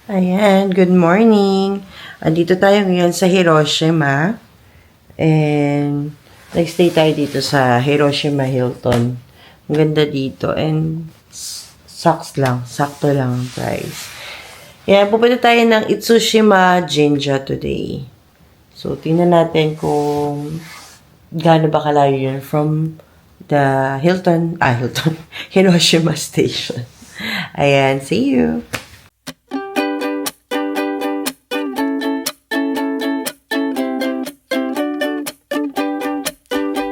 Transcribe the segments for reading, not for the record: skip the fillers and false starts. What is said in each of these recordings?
Ayan, good morning. Andito tayo ngayon sa Hiroshima. And nag-stay tayo dito sa Hiroshima Hilton. Ang ganda dito. And sakto lang ang price. Ayan, pupunta tayo ng Itsushima Jinja today. So, tingnan natin kung gaano ba kalayo yun from the Hiroshima Station. Ayan, see you!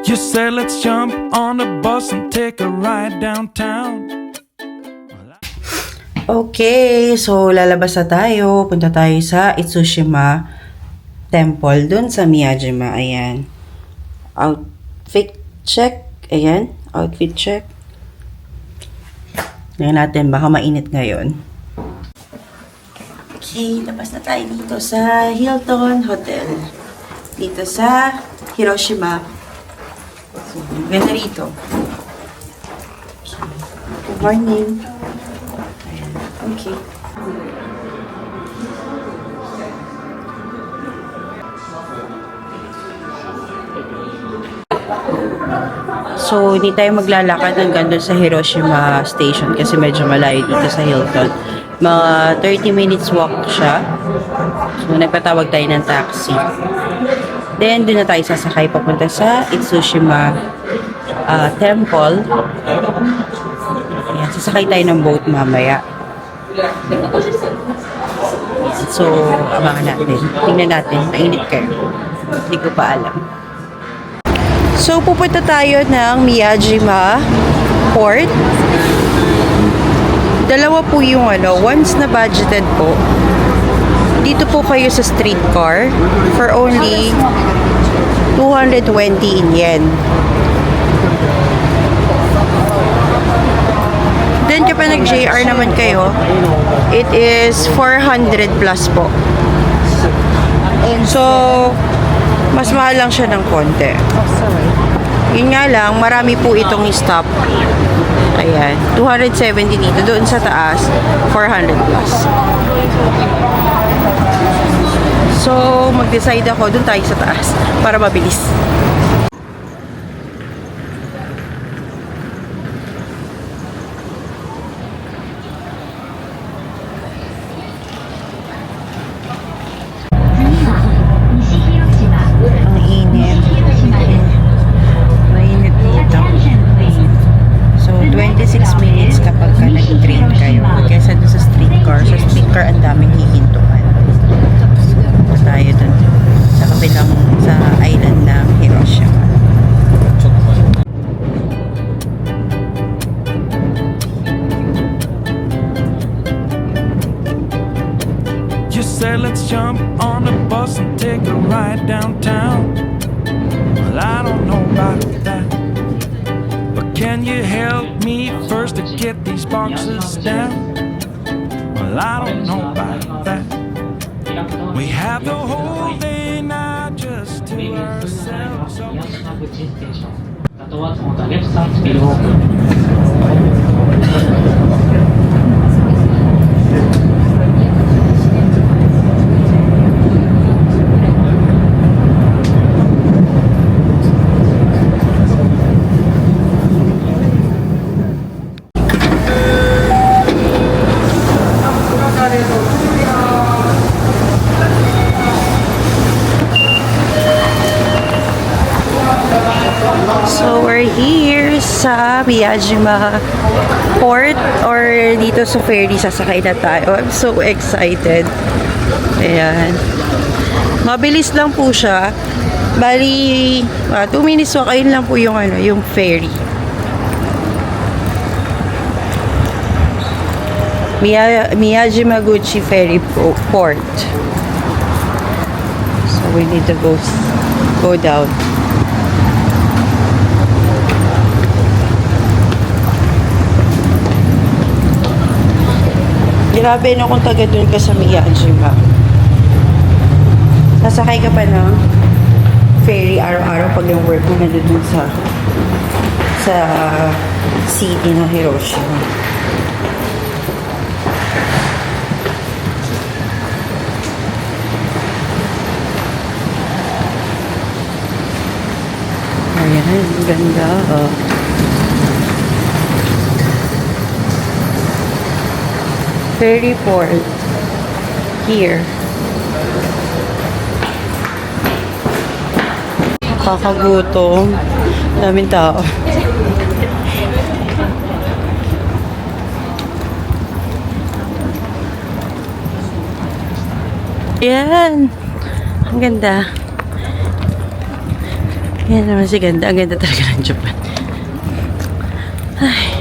You said let's jump on the bus and take a ride downtown. Okay, so lalabas na tayo. Punta tayo sa Itsushima Temple dun sa Miyajima. Ayan. Outfit check. Ayan. Outfit check. Tingnan natin. Baka mainit ngayon. Okay, labas na tayo dito sa Hilton Hotel. Dito sa Hiroshima. So, ganda rito. Okay. Good morning. Ayan. Okay. So, hindi tayo maglalakad hanggang doon sa Hiroshima Station kasi medyo malayo dito sa Hilton. Mga 30 minutes walk siya. So, nagpatawag tayo ng taxi. Then, doon na tayo sasakay papunta sa Itsushima Temple. Ayan, sasakay tayo ng boat mamaya. Ayan, so, abangan natin. Tingnan natin. Mainit kayo. Hindi ko pa alam. So, pupunta tayo ng Miyajima Port. Dalawa po yung once na budgeted po. Dito po kayo sa streetcar for only 220 in yen. Then kapag nag-JR naman kayo, it is 400 plus po. So, mas mahal lang siya ng konti. Yun nga lang, marami po itong stop. Ayan, 270 dito. Doon sa taas, 400 plus. So, mag-decide ako, doon tayo sa taas para mabilis. Ang init. Mainit dito. So, 26 minutes kapag ka nag-train kayo. Kaysa doon sa streetcar. Sa streetcar, ang daming hihintuan. Tayo dun sa kabilang sa island ng Hiroshima. You said let's jump on the bus and take a ride downtown. Well, I don't know about that, but can you help me first to get these boxes down? Well, I don't know about that. We have the whole day now just to ourselves. あとはそのレフトサイドスピードウォーク。So, we're here sa Miyajima Port or dito sa ferry. Sasakay na tayo. I'm so excited. Ayan. Mabilis lang po siya. Bali, 2 minutes walk. Ayun lang po yung, yung ferry. Miyajima Guchi Ferry Port. So, we need to go down. Grabe no kung taga doon ka sa Miyajima. Sasakay ka pa ng ferry araw-araw pag yung work mo nandun sa city ng Hiroshima. ganda. Oh. Ferry port. Here. Kakagutom. Daming tao. Yan. Ang ganda. Yan naman si ganda. Ang ganda talaga ng Japan. Ay.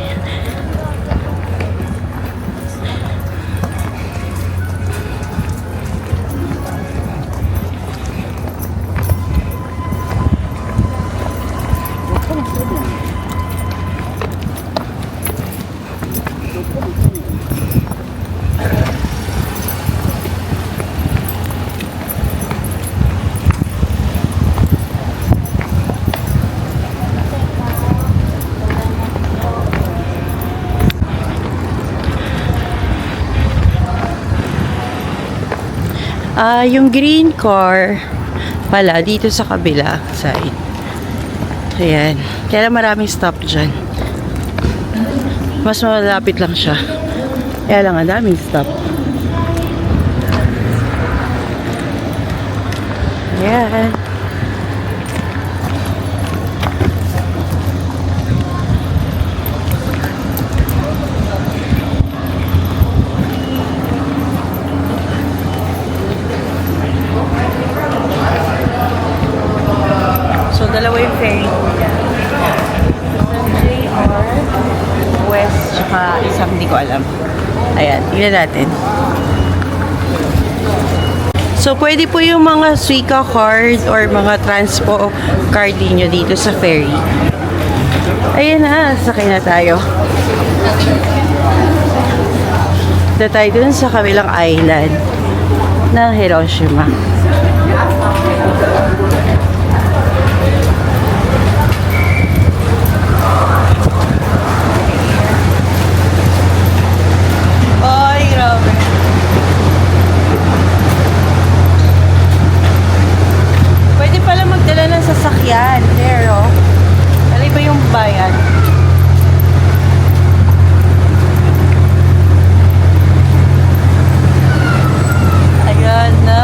Yung green car pala dito sa kabila side. Ayan. Kaya maraming stop dyan. Mas malapit lang siya. Kaya lang ang daming stop. Ayan. So, dalawa yung ferry nila. JR West, tsaka isang hindi ko alam. Ayan, tingnan natin. So, pwede po yung mga Suica card or mga transpo card niyo dito sa ferry. Ayan na, sakay na tayo. Dito tayo dun sa kabilang island ng Hiroshima. Ay, grabe. Pwede pala magdala ng sasakyan, pero ano ba yung bayan? Ayan na.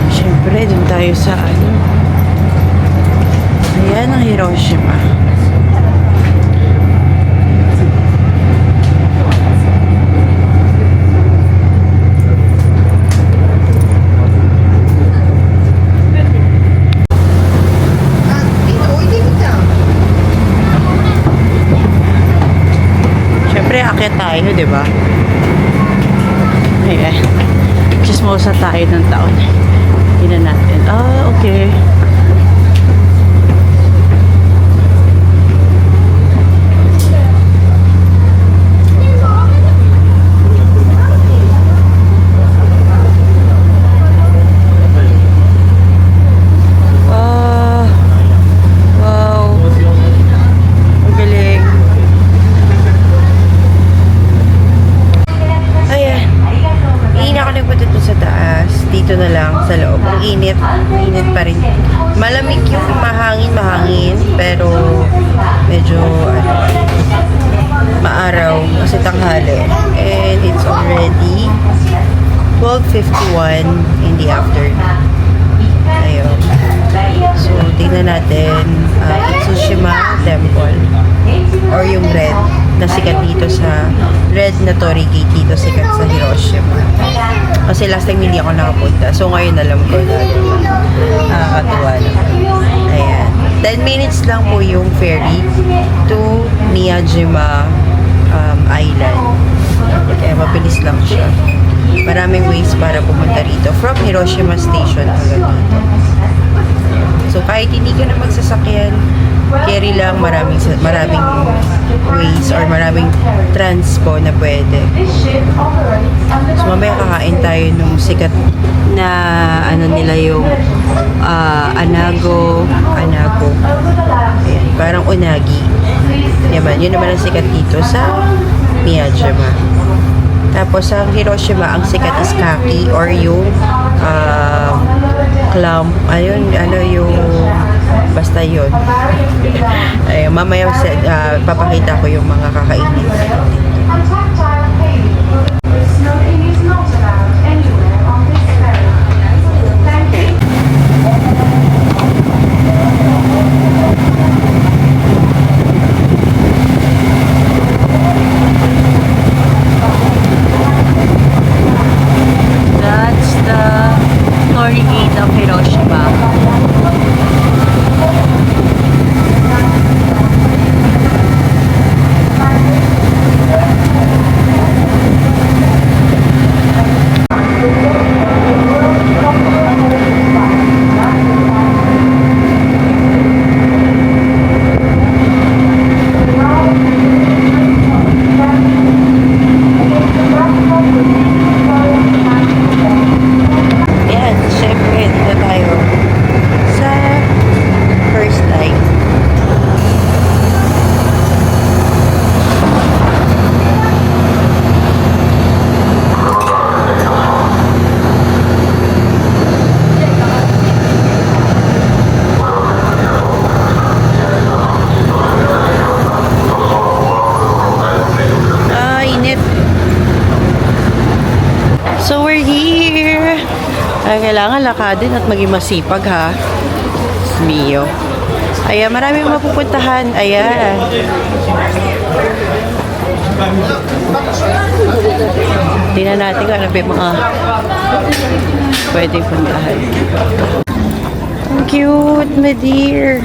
Siyempre, dun tayo sa ano. Ayan ang Hiroshima. Siyempre, akyat tayo, di ba? Ayan. Chismosa tayo ng taon. Tingnan natin. Ah, okay. Ah, wow. Ang galing. Ayan. Iina ako nagpunta dun sa taas. Dito na lang sa loob. Ang init. Init pa rin. Malamig yung mahangin. Pero medyo maaraw kasi tanghali. And it's already 12:51 in the afternoon. Ayun. So, tingnan natin Itsushima Temple. Or yung red na sikat dito sa red na Torii Gate dito sikat sa Hiroshima. Kasi last time hindi ako nakapunta. So ngayon alam ko na nakakatuwa naman. Ayan. 10 minutes lang po yung ferry to Miyajima Island. Kaya mabilis lang siya. Maraming ways para pumunta rito from Hiroshima Station hanggang dito. So kahit hindi ka na magsasakyan, carry lang, maraming ways or maraming transpo na pwede. So mamaya kakain tayo nung sikat na ano nila yung anago. Ayan, parang unagi. Yaman, yun naman ang sikat dito sa Miyajima. Tapos sa Hiroshima, ang sikat is kaki or yung clump. Ayun, ano yung basta yun. Ay, mamaya papakita ko yung mga kakainin. That's the glory gate of Hiroshima. Yan, syempre, dito tayo sa first line. Init. So, we're here. Kailangan lakadin at maging masipag, ha? Mio. Ayan, maraming mapupuntahan. Ayan. Tingnan natin kung ano ba yung mga pwedeng puntahan. Ang cute, my dear.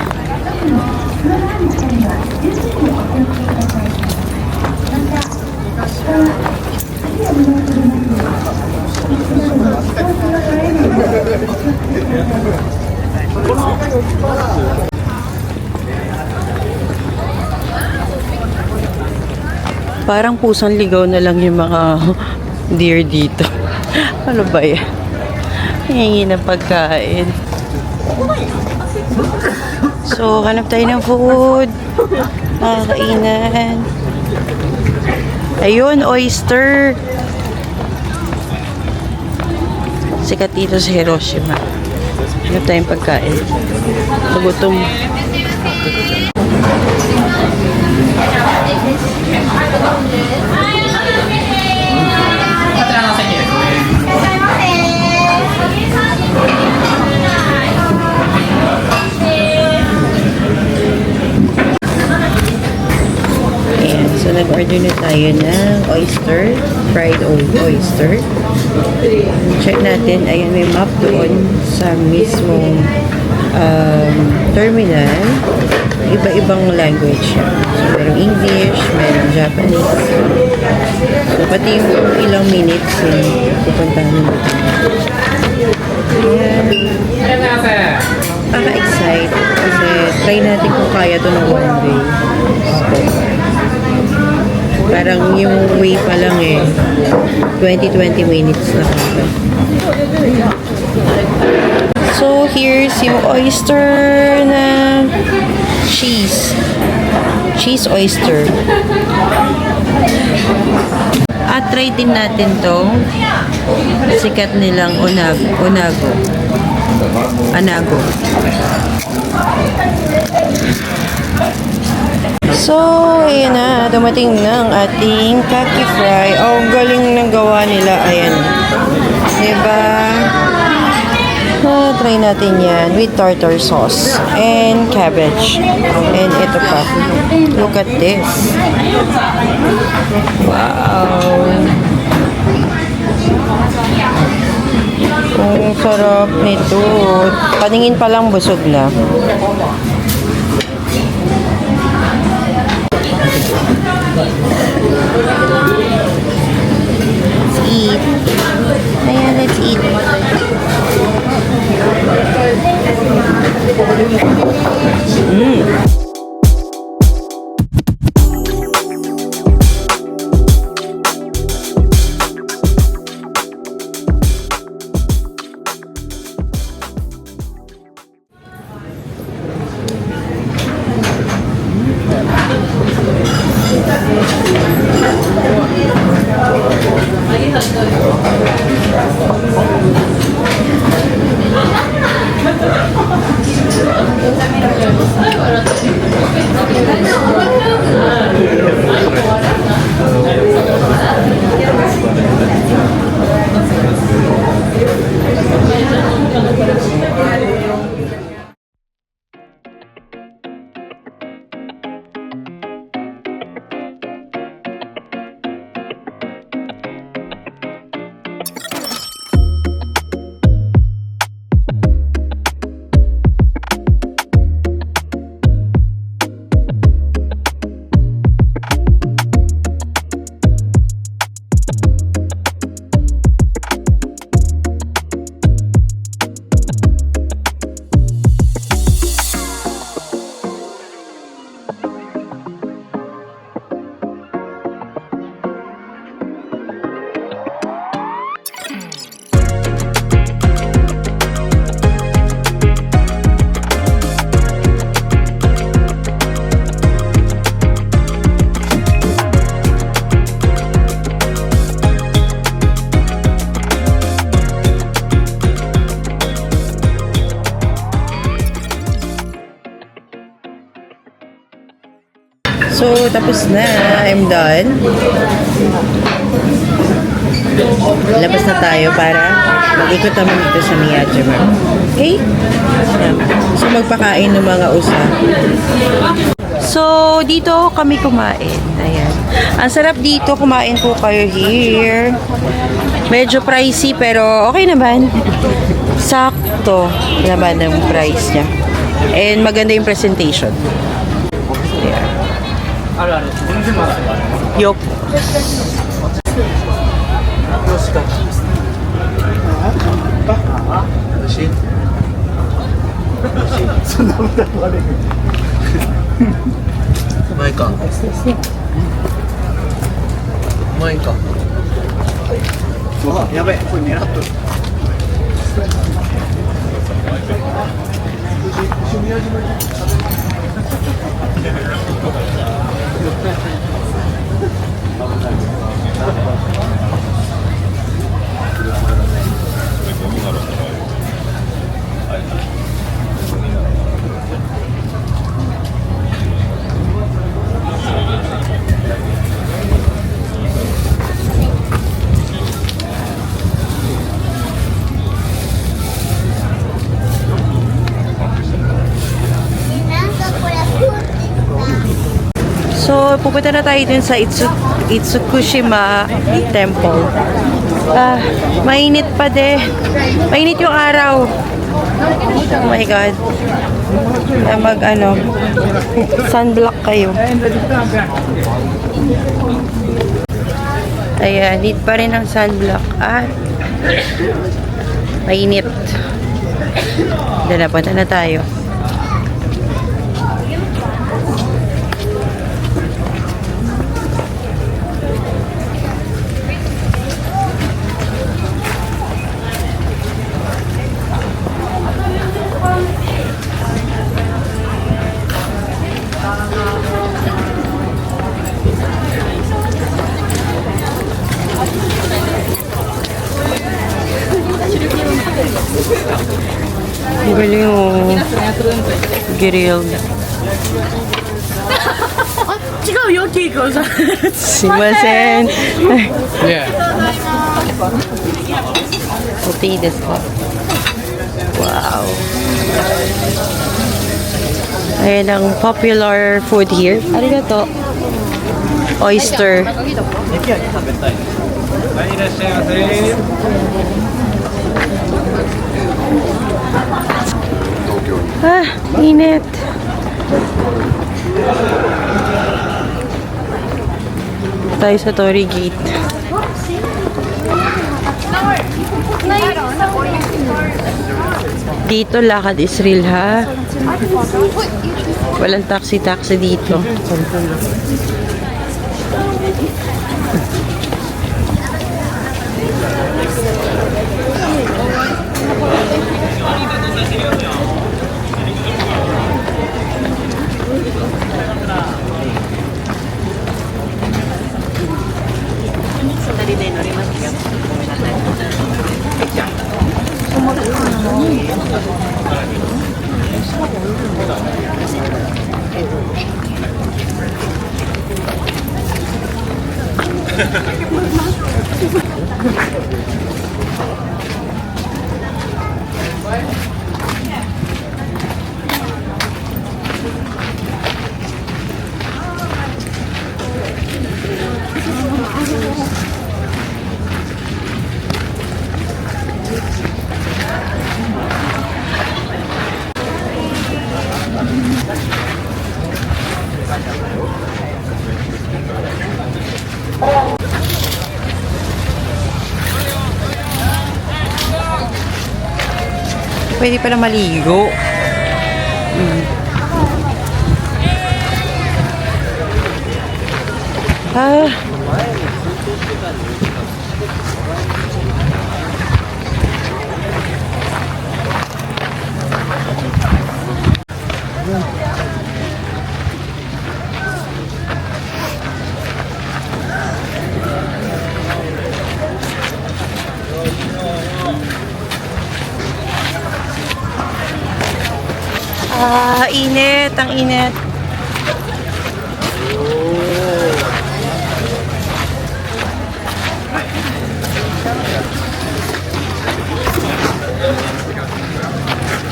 Parang pusang ligaw na lang yung mga deer dito. Ano ba yan? Hingi ng pagkain. So, hanap tayo ng food. Kainan. Ayun, oyster. Sikat dito sa Hiroshima. Hanap tayong pagkain. Nagutom. Ayan, so nag-order na tayo ng oyster, fried oyster. Check natin, ayan may map doon sa mismong terminal. Iba-ibang language siya. So, merong English, merong Japanese. So, pati yung ilang minutes pupuntahan mo. Paka-excite kasi try natin kung kaya to ng one day. So, parang yung way pa lang 20 minutes na kaya. So, here's yung oyster na cheese oyster. At try din natin tong sikat nilang anago. So, ayan na, dumating ng ating kaki fry. Oh, galing ng gawa nila. Ayan. Diba? Try natin yan with tartar sauce and cabbage. And ito pa. Look at this. Wow. Ang sarap nito. Paningin pa lang busog na. Let's eat. Ayan, let's eat. So, tapos na. I'm done. Labas na tayo para mag-ikot naman dito sa Miyajima. Okay? So, magpakain ng mga usa. So, dito kami kumain. Ayan. Ang sarap dito. Kumain po kayo here. Medyo pricey pero okay naman. Sakto naman ang price niya. And maganda yung presentation. Ayan. Yok. So, pupunta na tayo dun sa Itsukushima Temple. Mainit pa de. Mainit yung araw. Oh my God. Sunblock kayo. Ayan, need pa rin ang sunblock. Mainit. Dala, punta na tayo. Ang galing oh. Grilled. Sumimasen. Yeah. Okay, this one. Wow. Ayan ang popular food here. Ano na to? Oyster. Init. Tayo sa Torii Gate. Dito, lakad is real, ha? Walang taxi-taxi dito. Sandali din, Pwede pala maligo. Ah. Init. Ang init.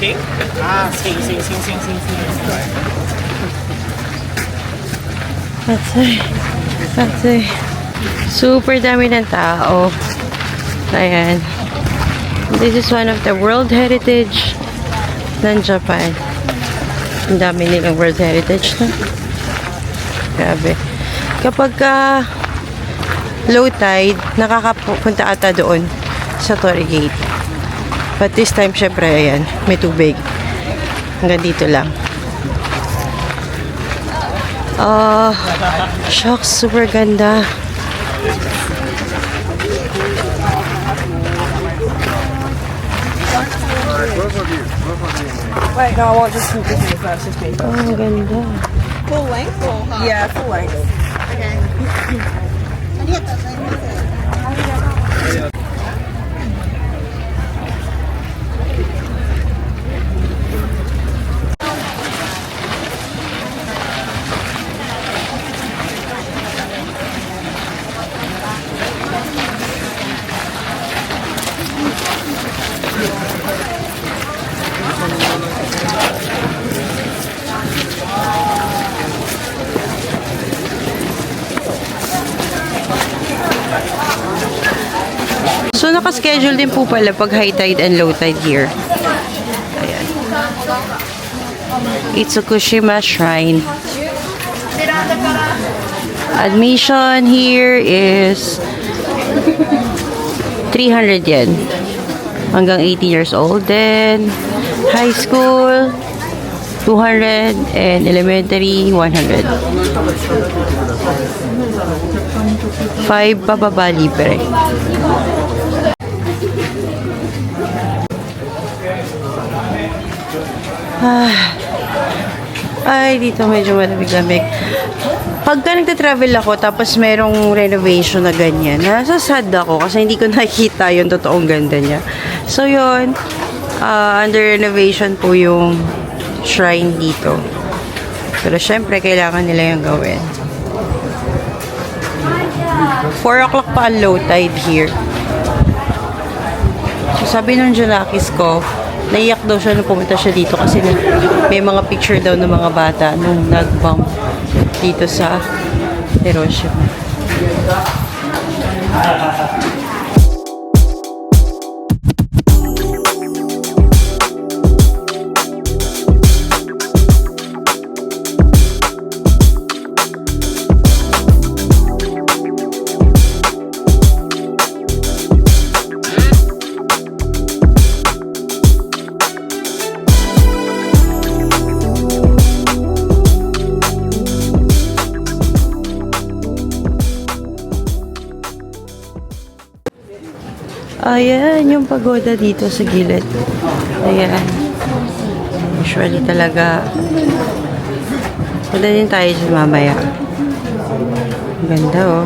King? Ah, sing. That's it. Super dami ng tao. Ayan. This is one of the World Heritage ng Japan. Ang dami nilang World Heritage na. Grabe. Kapag low tide, nakakapunta ata doon sa Torii Gate. But this time, syempre, ayan, may tubig. Hanggang dito lang. Shucks, super ganda. Wait, no, I want just some business. That's just me. Oh, ang ganda. Full length or half? Yeah, full length. So, nakaschedule din po pala pag high tide and low tide here. Ayan. Itsukushima Shrine. Admission here is 300 yen. Hanggang 18 years old. Then, high school, 200 and elementary, 100. 5 pababa libre. Ay, dito medyo malamig-lamig. Pagka nagta-travel ako, tapos merong renovation na ganyan, nasasad ako kasi hindi ko nakikita yung totoong ganda niya. So, yun. Under renovation po yung shrine dito. Pero, syempre, kailangan nila yung gawin. 4 o'clock pa ang low tide here. So, sabi nung Junakis ko, naiyak daw siya nung pumunta siya dito kasi may mga picture daw ng mga bata nung nag-bump dito sa Hiroshima. Ayan, yung pagoda dito sa gilid. Ayan. Usually talaga, punta din tayo dyan mamaya. Ang ganda, oh.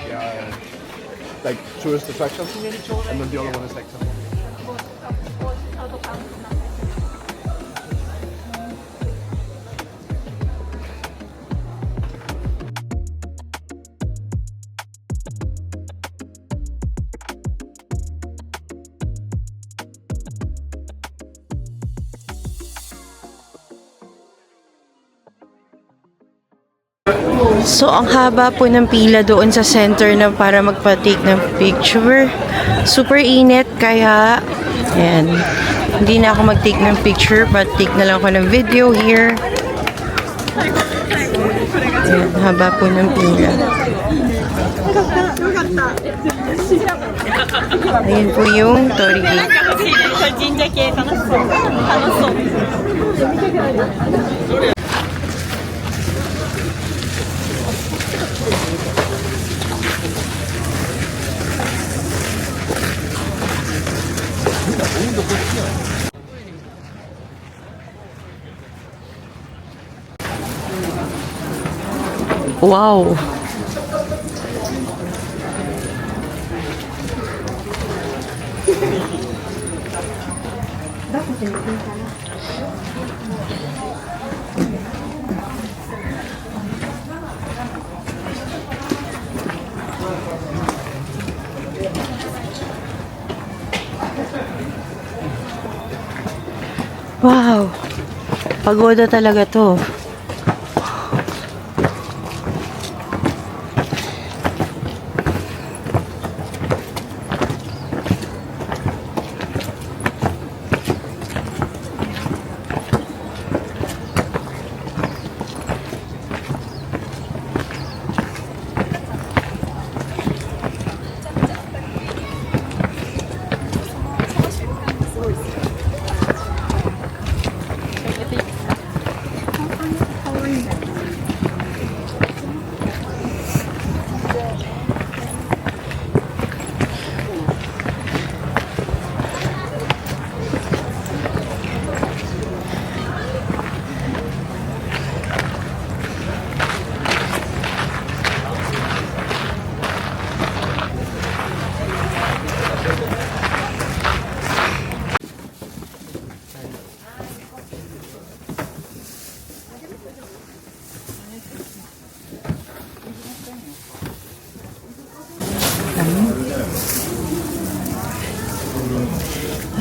Yeah, like tourist attractions, and then the other one is like temple. So, ang haba po ng pila doon sa center na para magpa-take ng picture. Super init, kaya, ayan, hindi na ako mag-take ng picture, but take na lang ako ng video here. Ayan, haba po ng pila. Ayan po yung Torii Gate. Wow! Wow! Pagoda talaga to.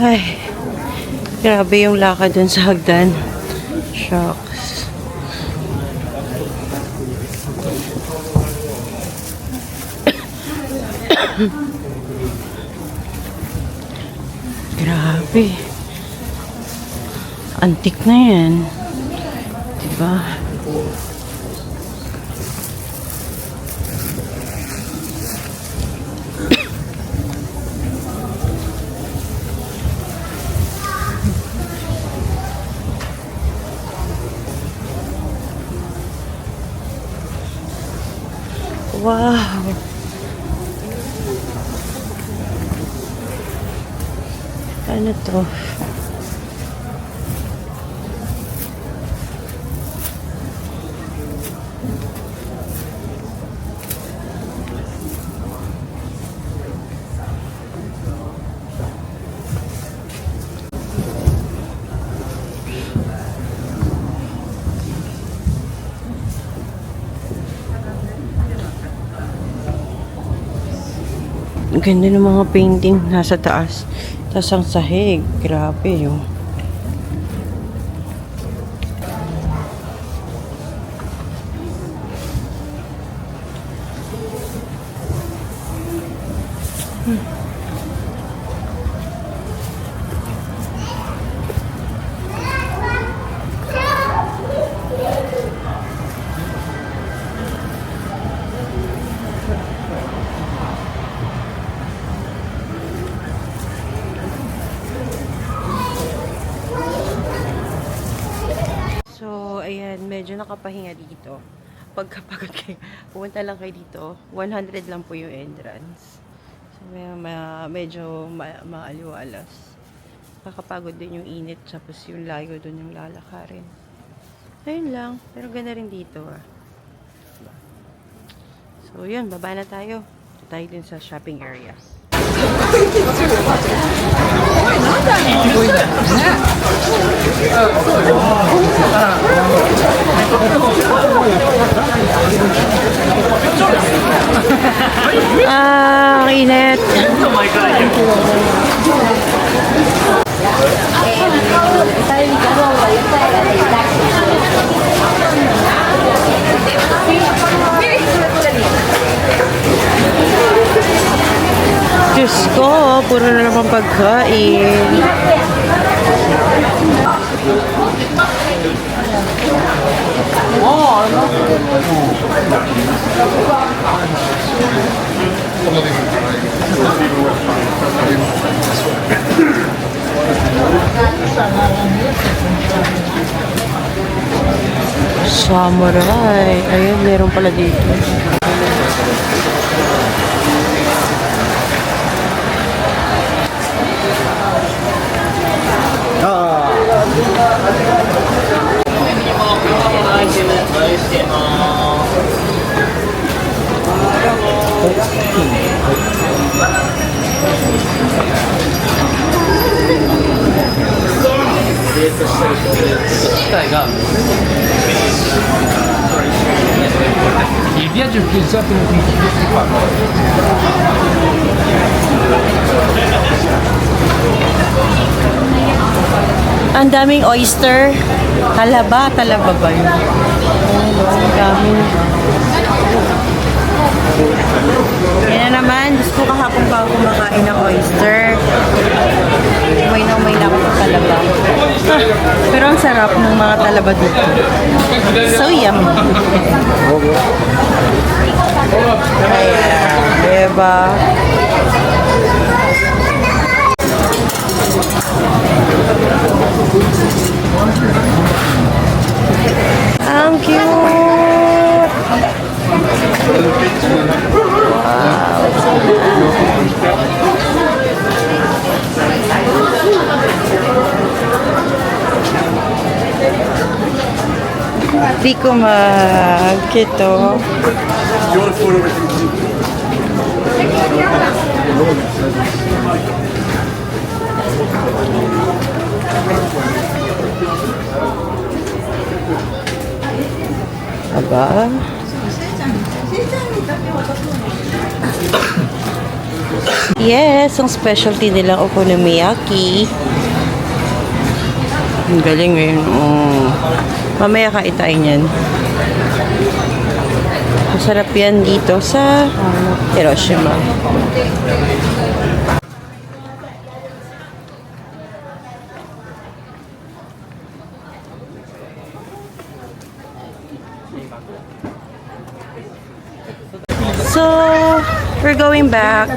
Ay, grabe yung lakad dun sa hagdan. Shucks. Grabe. Antik na yan. Diba? Wow! Ano to? Ang ganda ng mga painting nasa taas. Tapos ang sahig. Grabe yung. ayan, medyo nakapahinga dito. Pagkapagod kayo, pumunta lang kayo dito. 100 lang po yung entrance. So, medyo maaliwalas. Kakapagod din yung init, tapos yung layo doon yung lalakarin. Ayun lang, pero ganda rin dito ah. So, yun, baba na tayo. Tayo din sa shopping area. Ang init. Diyos ko, puro na naman pagkain. Samurai. Ayun, meron pala dito. Il viaggio utilizzato in Ang daming oyster. Talaba ba yun? Ang daming. Yan na naman. Diyos ko, kahapon pa ako kumakain ng oyster. May na ako ng talaba. Pero ang sarap ng mga talaba dito. So yummy. Ayan. Diba? Ang cute! Di ko mag-kito. Aba. Yes, ang specialty nilang okonomiyaki. Ang galing ngayon. Mamaya kain tayo niyan. Masarap yan dito sa Hiroshima. So, we're going back.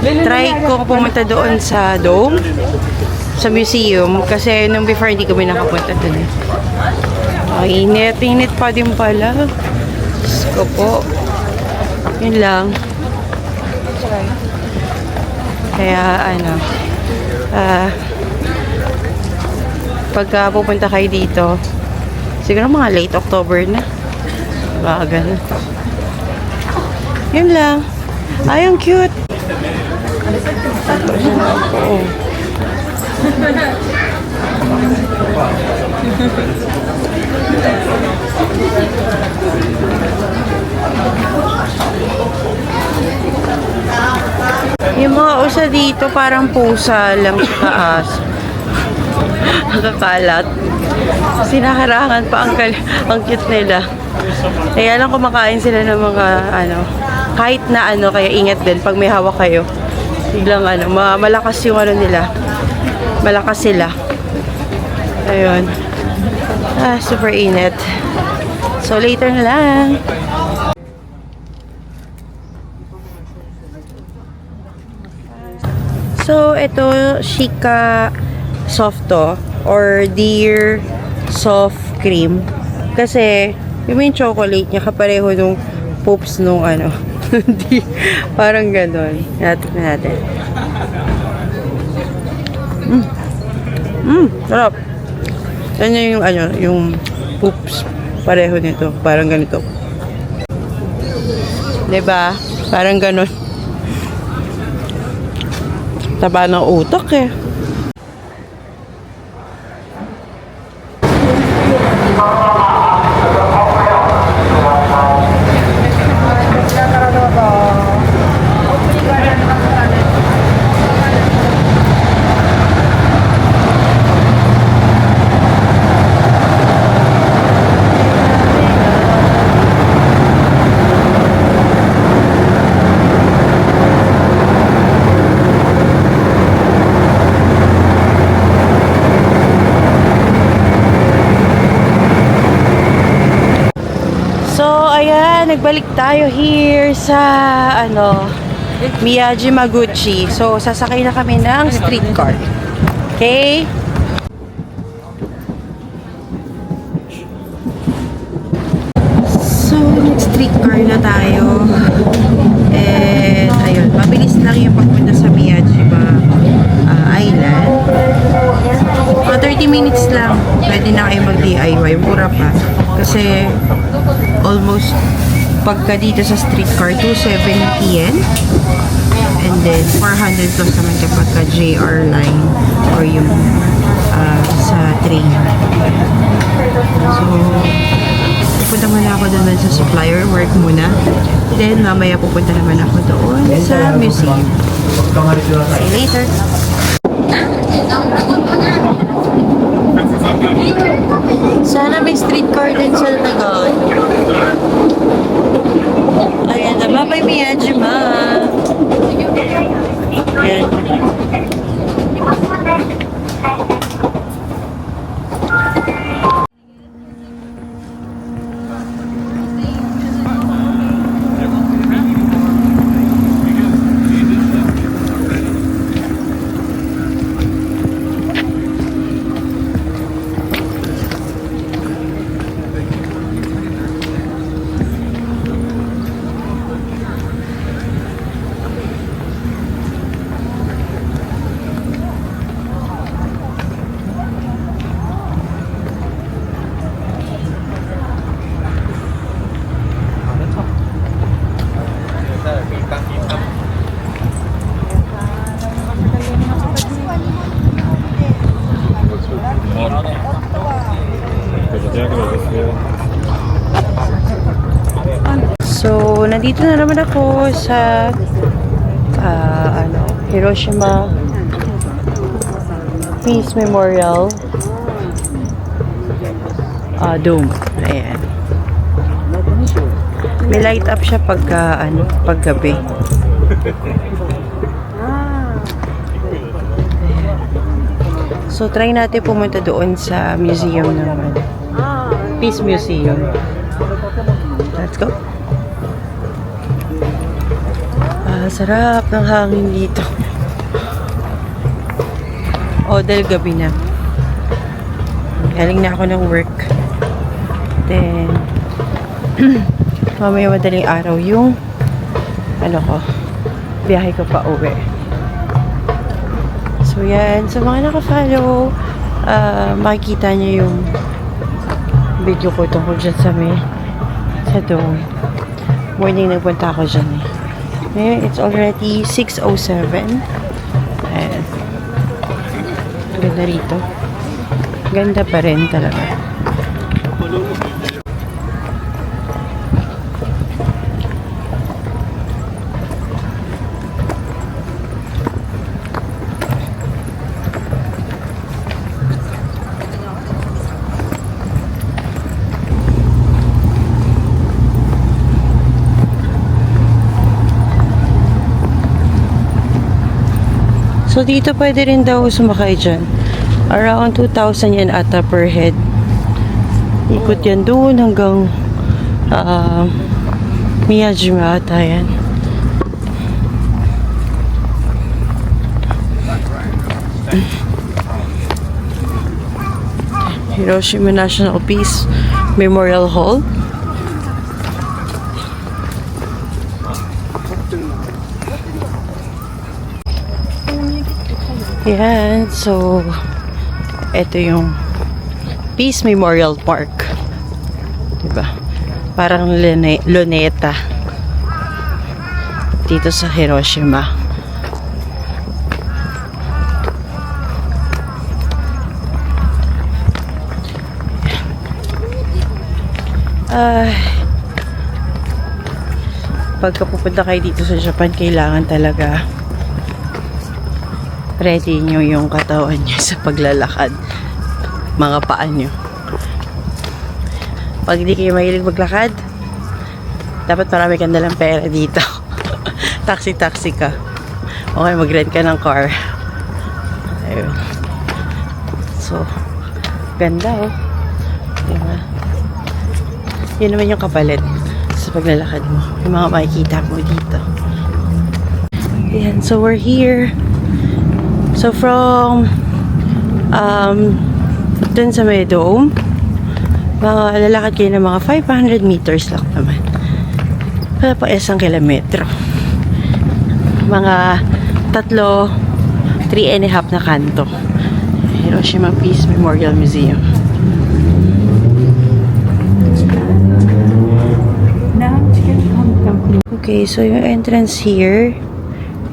Try ko pumunta doon sa Dome, sa museum, kasi nung before hindi kami nakapunta doon. Init pa din pala. Diyos ko po. Yun lang. Kaya pagka pupunta kayo dito, siguro mga late October na. Baka ganun. Yun lang. Ay, ang cute. Oo. Yung mga usa dito parang pusa lang sa taas. Nakakalat. Sinaharangan pa ang cute nila. Kaya lang kumakain sila ng mga kahit na kaya ingat din pag may hawak kayo. Biglang malakas yung nila. Malakas sila. Ayun. Super init. So later na lang. So ito Shika Soft to or Deer Soft cream. Kasi, yung chocolate niya, kapareho nung poops nung ano. Hindi, parang ganon. Natin natin. Sarap. Yan yung ano, yung poops. Pareho nito. Parang ganito. Diba? Parang ganon. Taba ng utak eh. Nagbalik tayo here sa Miyagi Maguchi. So, sasakay na kami ng streetcar. Okay? So, nag-streetcar na tayo. And, ayun, mabilis lang yung pagpunta sa Miyagi Island. Mga 30 minutes lang. Pwede na kayo mag-DIY. Mura pa. Kasi, almost pagka dito sa streetcar, 270 yen. And then, 400 plus naman kapag ka JR line or yung sa train. So, pupunta muna ako doon sa supplier work muna. Then, mamaya pupunta naman ako doon sa museum. See you later. Sana may streetcar din sa Tagal. Ayan na, bye-bye Miyagi, ma. Ayan. So, nandito na naman ako sa Hiroshima Peace Memorial Dome. Ayan. May light up siya paggabi. So, try natin pumunta doon sa museum naman. Peace Museum. Let's go. Sarap ng hangin dito. Dahil gabi na. Galing na ako ng work. Then, mamaya madaling araw yung biyahe ko pa uwi. So, yan. Sa mga naka-follow, makikita niyo yung video ko tungkol dyan sa dome. Morning nagpunta ako dyan eh. Ngayon, it's already 6:07. Ayan. Ganda rito. Ganda pa rin talaga. So, dito pwede rin daw sumakay dyan. Around 2,000 yen ata per head. Ikot yan doon hanggang Miyajima ata yan. Hiroshima National Peace Memorial Hall. Yan, so ito yung Peace Memorial Park. Diba? Parang luneta dito sa Hiroshima. Pagka pupunta kayo dito sa Japan, kailangan talaga ready nyo yung katawan nyo sa paglalakad, mga paa nyo. Pag hindi kayo mahilig maglakad, dapat marami kang dalang pera dito. Taxi ka. Okay, mag-rent ka ng car. Ayun. So, ganda oh. Diba? Yun naman yung kapalit sa paglalakad mo. Yung mga makikita mo dito. Ayan, so we're here. So from dun sa may dome, mga lalakad kayo ng mga 500 meters lang naman. Wala pa 1 kilometro. Mga 3.5 na kanto. Hiroshima Peace Memorial Museum. Okay, so yung entrance here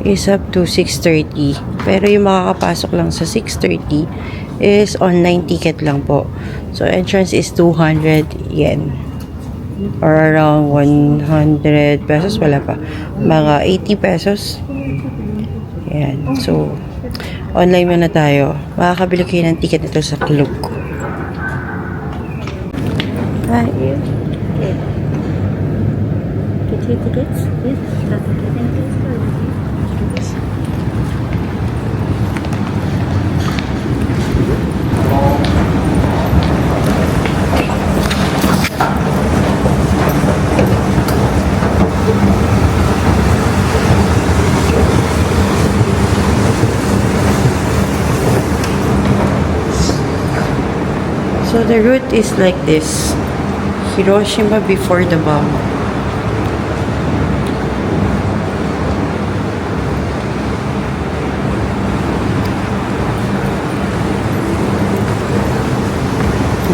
is up to 6:30. Pero yung makakapasok lang sa 6:30 is online ticket lang po. So entrance is 200 yen. Or around 100 pesos. Wala pa. Mga 80 pesos. Yan. So, online muna tayo. Makakabili kayo ng ticket nito sa Klook. Hi. Get your tickets? Yes, that's okay. Thank you. So the route is like this. Hiroshima before the bomb.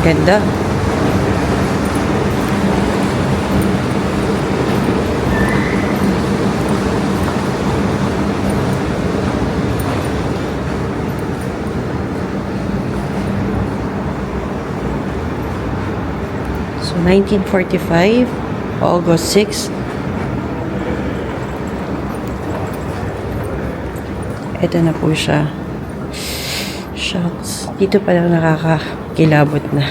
Ganda. So 1945, August 6. Ito na po siya. Shucks. Dito pa lang nakakakilabot na.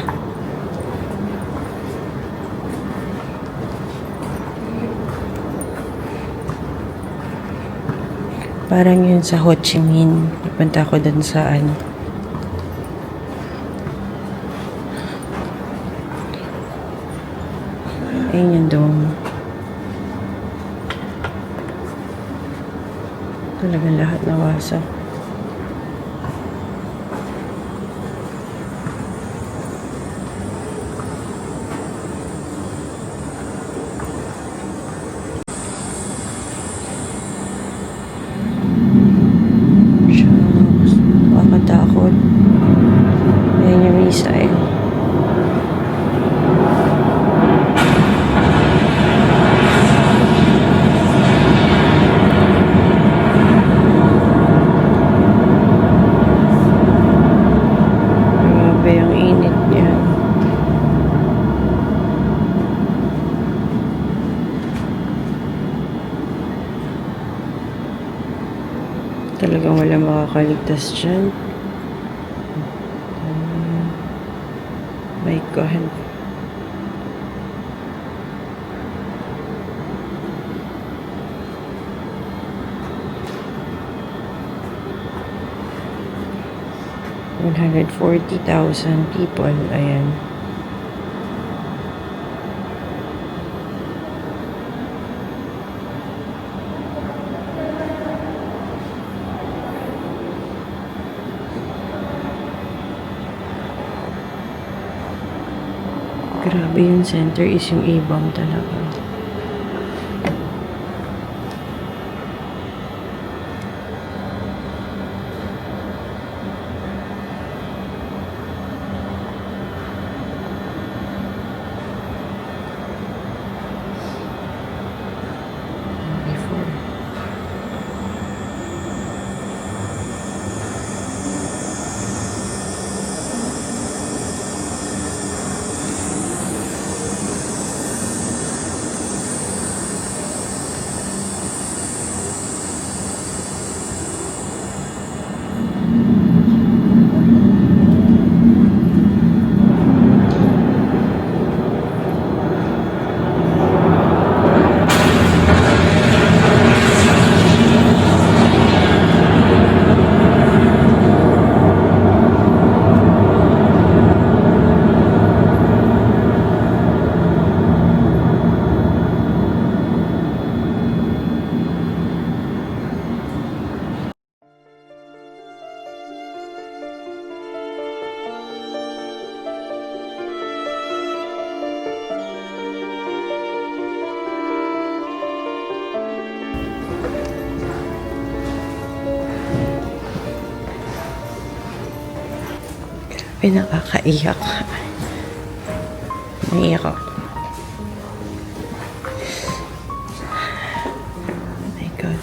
Parang yun sa Ho Chi Minh. Pupunta ako dun sa ano. Ayun yung dome. Talagang lahat nawasak. Shucks. Nakakatakot. Ayan yung missile. Grabe ang init niya. Talagang wala makakaligtas dyan. My God. $140,000 people. Ayan. Grabe yung center is yung A-bomb talaga. Before. Pinakakaiyak. Naiyak ako. Oh my God.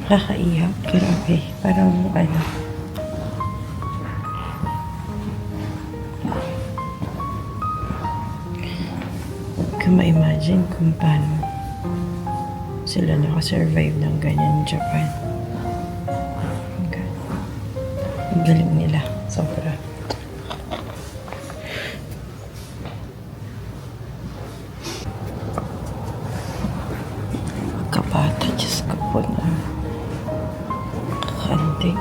Nakakaiyak. Grabe. Parang ano. Huwag ka ma-imagine kung paano sila nakasurvive ng ganyan Japan. Okay. Ang galing nila. Sobra. Kapata. Diyos ko po na. Kakanding.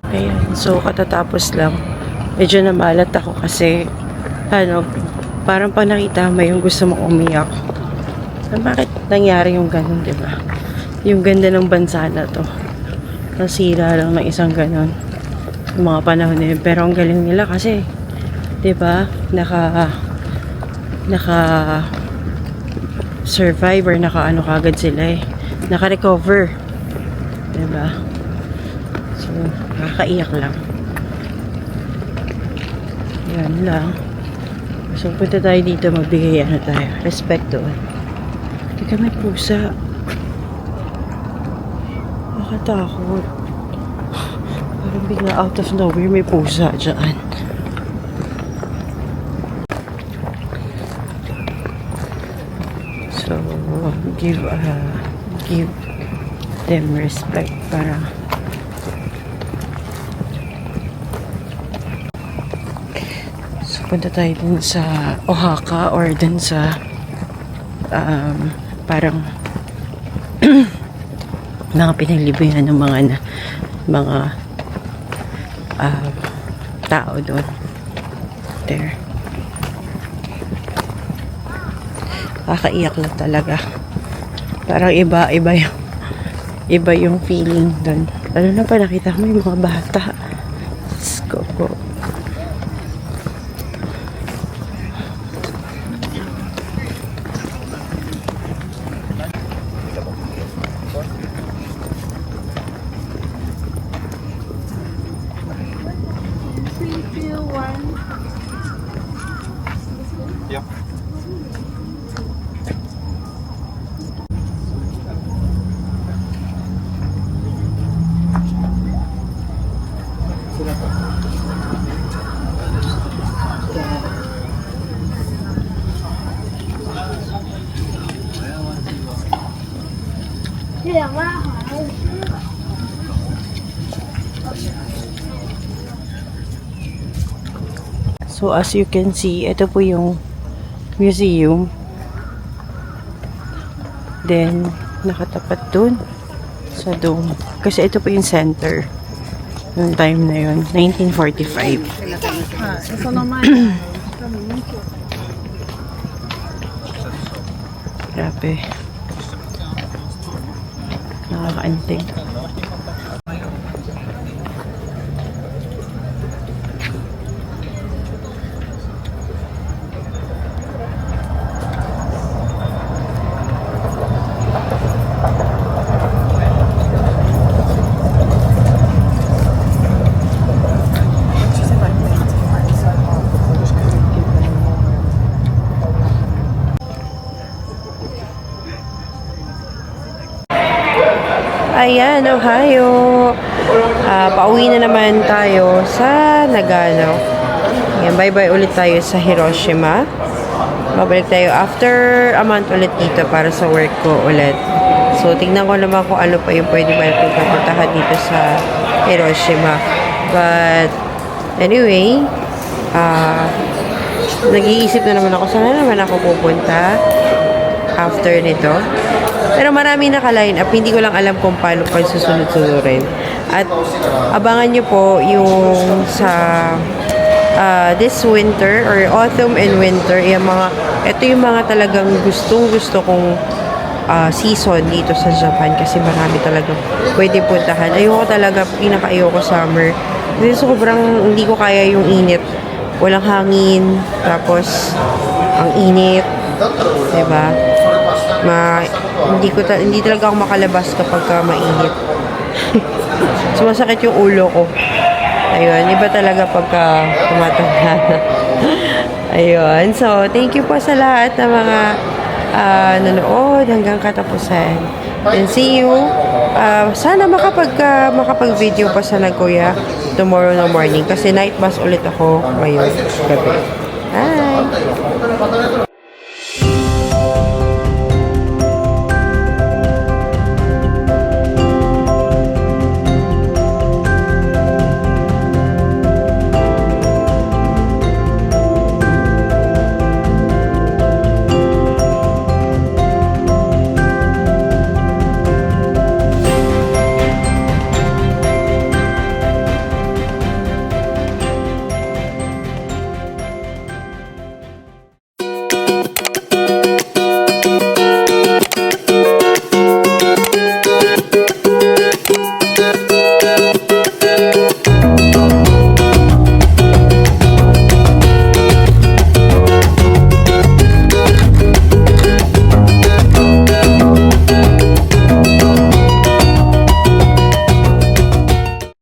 Ayan, so katatapos lang. Medyo namalat ako kasi ano, parang pag nakita mo yung gusto mong umiyak. Bakit nangyari yung ganun, di ba? Yung ganda ng bansa na to. Nasira lang ng isang ganun. Yung mga panahon na yun. Pero ang galing nila kasi, di ba? Survive or naka-ano kagad sila eh. Naka-recover. Di ba? So, nakakaiyak lang. Yan lang. So, punta tayo dito, magbigay ano tayo. Respeto. Teka, may pusa. Nakatakot. Parang bigla out of nowhere, may pusa dyan. So, give them respect para punta tayo dun sa Oaxaca or dun sa parang mga pinaglibingan ng mga tao doon. There. Kakaiyak lang talaga. Parang iba yung feeling doon. Lalo na pa nakita mo yung mga bata. Sko po. So, as you can see, ito po yung museum. Then, nakatapat dun sa dome. Kasi ito po yung center. Noong time na yun, 1945. Grabe. Nakakaantig. Ayan, Ohio. Pauwi na naman tayo sa Nagano. Ayan, bye-bye ulit tayo sa Hiroshima. Babalik tayo after a month ulit dito para sa work ko ulit. So, tingnan ko naman kung ano pa yung pwede pupuntahan dito sa Hiroshima. But, anyway, nag-iisip na naman ako saan na naman ako pupunta after nito. Pero marami naka-line up. Hindi ko lang alam kung paano pa susunod-sunurin. At abangan nyo po yung sa this winter or autumn and winter. Ito yung mga talagang gustong-gusto kong season dito sa Japan kasi marami talagang pwede puntahan. Ayoko talaga, pinaka-ayoko summer. Kasi sobrang hindi ko kaya yung init. Walang hangin. Tapos, ang init. Diba? Hindi talaga ako makalabas kapag mainit. Sumasakit yung ulo ko. Ayun, iba talaga pagka tumatanda na. Ayun, so thank you po sa lahat ng mga nanood hanggang katapusan. And see you. Sana makapag-video pa sa Nagoya tomorrow na morning kasi night bus ulit ako ngayon gabi. Bye!